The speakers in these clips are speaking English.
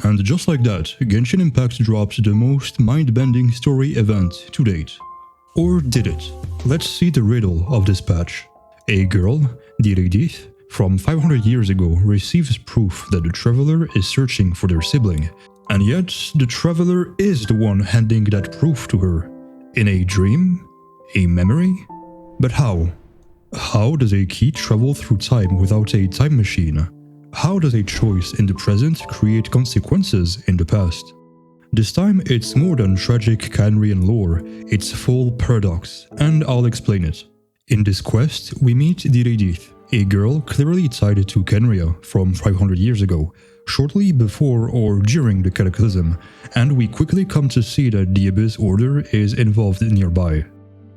And just like that, Genshin Impact dropped the most mind-bending story event to date. Or did it? Let's see the riddle of this patch. A girl, Direidyth, from 500 years ago receives proof that the Traveler is searching for their sibling, and yet the Traveler is the one handing that proof to her. In a dream? A memory? But how? How does a key travel through time without a time machine? How does a choice in the present create consequences in the past? This time it's more than tragic Khaenri'ahn lore, it's full paradox, and I'll explain it. In this quest, we meet Direidyth, a girl clearly tied to Khaenri'ah from 500 years ago, shortly before or during the Cataclysm, and we quickly come to see that the Abyss Order is involved nearby.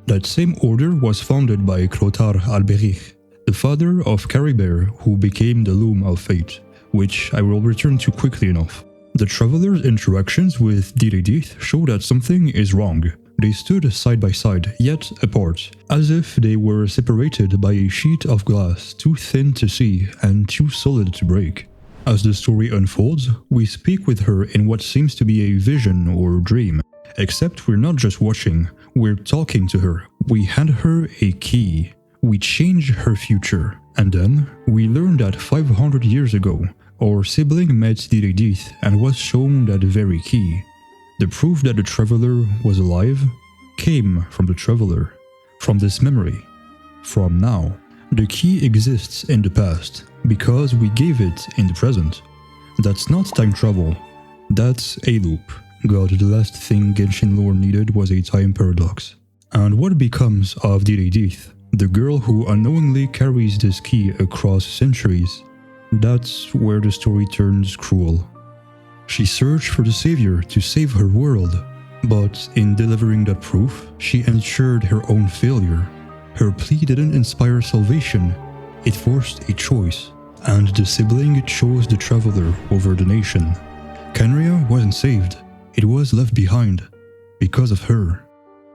That same order was founded by Clothar Alberich, the father of Caribert, who became the Loom of Fate, which I will return to quickly enough. The Traveler's interactions with Direidyth show that something is wrong. They stood side by side, yet apart, as if they were separated by a sheet of glass too thin to see and too solid to break. As the story unfolds, we speak with her in what seems to be a vision or dream, except we're not just watching, we're talking to her. We hand her a key. We change her future, and then we learn that 500 years ago, our sibling met Direidyth and was shown that very key. The proof that the Traveler was alive came from the Traveler, from this memory, from now. The key exists in the past, because we gave it in the present. That's not time travel, that's a loop. God, the last thing Genshin lore needed was a time paradox. And what becomes of Direidyth, the girl who unknowingly carries this key across centuries? That's where the story turns cruel. She searched for the savior to save her world, but in delivering that proof, she ensured her own failure. Her plea didn't inspire salvation, it forced a choice, and the sibling chose the Traveler over the nation. Khaenri'ah wasn't saved, it was left behind, because of her.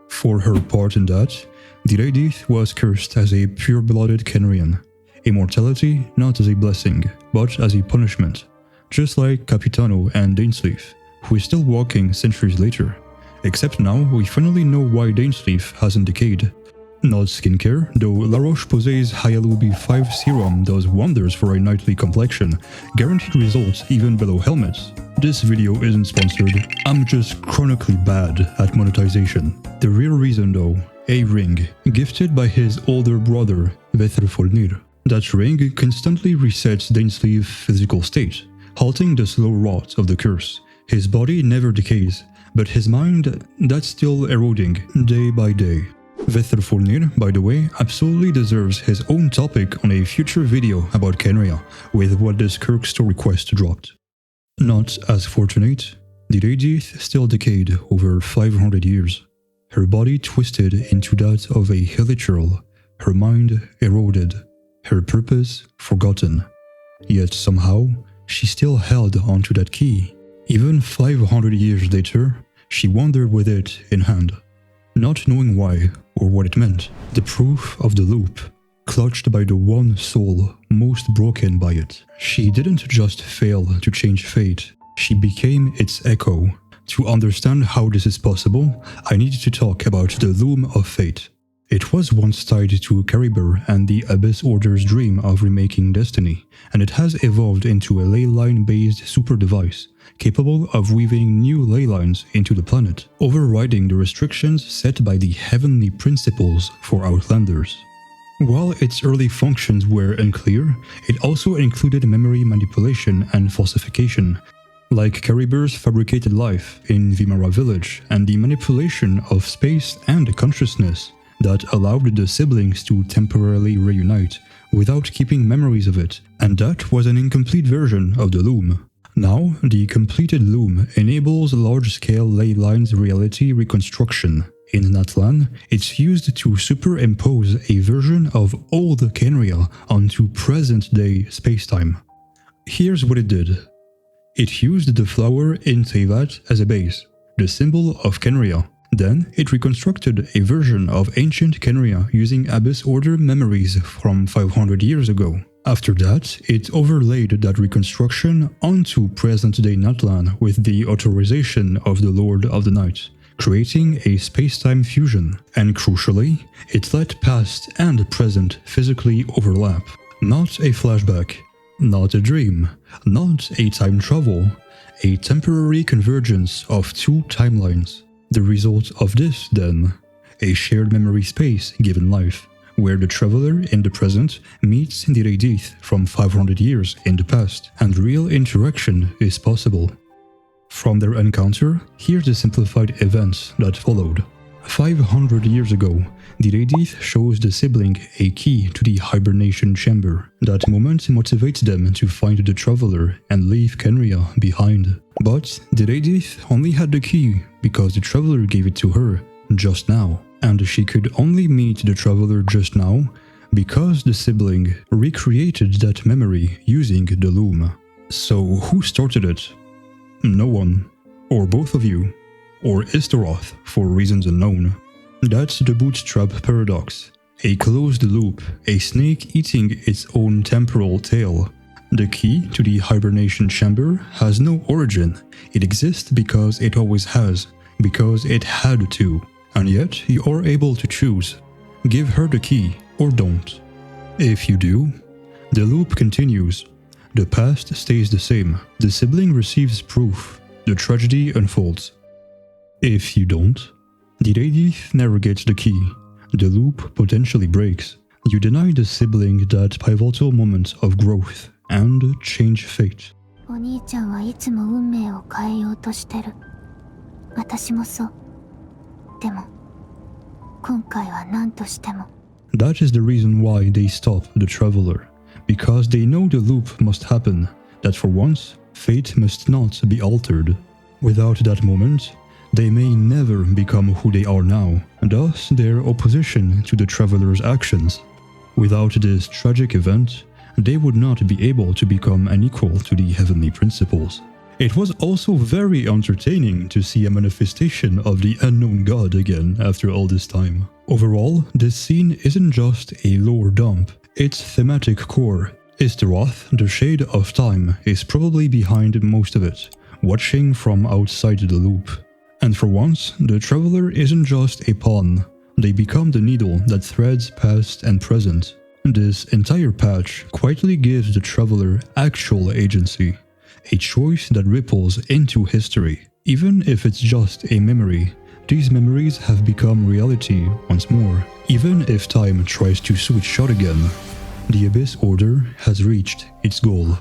For her part in that, Direidyth was cursed as a pure-blooded Khaenri'ahn. Immortality not as a blessing, but as a punishment, just like Capitano and Dainsleif, who is still walking centuries later. Except now we finally know why Dainsleif hasn't decayed. Not skincare, though La Roche-Posay's Hyalu B5 serum does wonders for a knightly complexion, guaranteed results even below helmets. This video isn't sponsored, I'm just chronically bad at monetization. The real reason though, a ring, gifted by his older brother, Vethrfolnir. That ring constantly resets Dainsleif's physical state, halting the slow rot of the curse. His body never decays, but his mind, that's still eroding, day by day. Vethrfolnir, by the way, absolutely deserves his own topic on a future video about Khaenri'ah, with what this Kirk story quest dropped. Not as fortunate, Direidyth still decayed over 500 years. Her body twisted into that of a hilichurl, her mind eroded, her purpose forgotten. Yet somehow, she still held onto that key. Even 500 years later, she wandered with it in hand, not knowing why or what it meant. The proof of the loop, clutched by the one soul most broken by it. She didn't just fail to change fate, she became its echo. To understand how this is possible, I need to talk about the Loom of Fate. It was once tied to Caribert and the Abyss Order's dream of remaking Destiny, and it has evolved into a ley line-based super device, capable of weaving new ley lines into the planet, overriding the restrictions set by the Heavenly Principles for Outlanders. While its early functions were unclear, it also included memory manipulation and falsification, like Caribert's fabricated life in Vimara Village and the manipulation of space and consciousness that allowed the siblings to temporarily reunite without keeping memories of it, and that was an incomplete version of the Loom. Now, the completed Loom enables large-scale ley lines reality reconstruction. In Natlan, it's used to superimpose a version of old Khaenri'ah onto present-day spacetime. Here's what it did. It used the flower in Teyvat as a base, the symbol of Khaenri'ah. Then, it reconstructed a version of ancient Khaenri'ah using Abyss Order memories from 500 years ago. After that, it overlaid that reconstruction onto present-day Natlan with the authorization of the Lord of the Night, creating a space-time fusion. And crucially, it let past and present physically overlap. Not a flashback, not a dream, not a time travel, a temporary convergence of two timelines. The result of this, then, a shared memory space given life, where the traveler in the present meets Direidyth from 500 years in the past, and real interaction is possible. From their encounter, here's the simplified events that followed. 500 years ago, Direidyth shows the sibling a key to the hibernation chamber. That moment motivates them to find the traveler and leave Kenria behind. But Direidyth only had the key because the traveler gave it to her just now. And she could only meet the traveler just now because the sibling recreated that memory using the loom. So who started it? No one. Or both of you. Or Aether for reasons unknown. That's the bootstrap paradox. A closed loop, a snake eating its own temporal tail. The key to the hibernation chamber has no origin. It exists because it always has, because it had to. And yet you are able to choose. Give her the key or don't. If you do, the loop continues. The past stays the same. The sibling receives proof. The tragedy unfolds. If you don't, Direidyth never gets the key. The loop potentially breaks. You deny the sibling that pivotal moment of growth and change fate. お兄ちゃんはいつも運命を変えようとしてる。私もそう。でも、今回は何としても。That is the reason why they stop the traveler. Because they know the loop must happen. That for once, fate must not be altered. Without that moment, they may never become who they are now, thus their opposition to the traveler's actions. Without this tragic event, they would not be able to become an equal to the Heavenly Principles. It was also very entertaining to see a manifestation of the unknown god again after all this time. Overall, this scene isn't just a lore dump, its thematic core. Aether, the shade of time, is probably behind most of it, watching from outside the loop. And for once, the traveler isn't just a pawn, they become the needle that threads past and present. This entire patch quietly gives the traveler actual agency, a choice that ripples into history. Even if it's just a memory, these memories have become reality once more. Even if time tries to switch shot again, the Abyss Order has reached its goal.